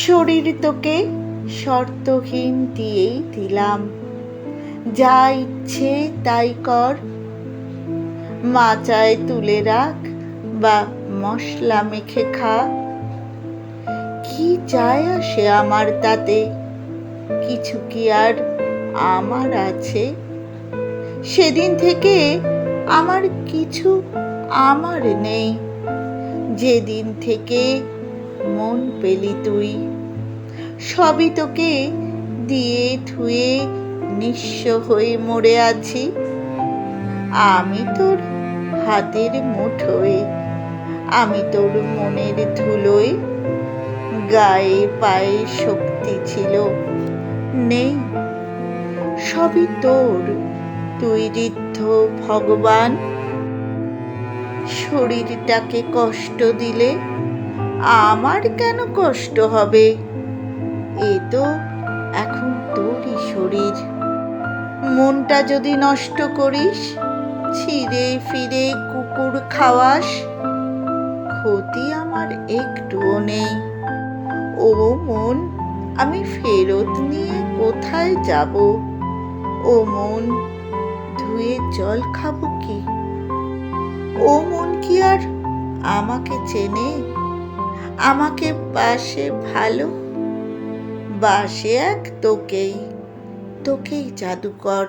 শরীর তোকে শর্তহীন দিয়েই দিলাম, যা ইচ্ছে তাই কর। মাচায় তুলে রাখ বা মশলা মেখে খা, কি যায় আসে আমার তাতে? কিছু কি আর আমার আছে? সেদিন থেকে আমার কিছু আমার নেই, যেদিন থেকে মন পেলি তুই। সবই তোকে দিয়ে ধুয়ে নিঃস্ব হয়ে মরে আছি। আমি তোর হাতের মুঠোয়, আমি তোর মনের ধুলোয়। গায়ে পায়ে শক্তি ছিল, নেই, সবই তোর, তুই ঋদ্ধ ভগবান। শরীরটাকে কষ্ট দিলে আমার কেন কষ্ট হবে? এ তো এখন তোরই শরীর। মনটা যদি নষ্ট করিস, ছিঁড়ে ফিরে কুকুর খাওয়াস, ক্ষতি আমার একটুও নেই। ও মন, আমি ফেরত নিয়ে কোথায় যাব? ও মন, ধুয়ে জল খাবো কি? ও মন কি আর আমাকে চেনে? আমাকে বাসে ভালো, বাসে এক তোকেই, তোকেই জাদুকর।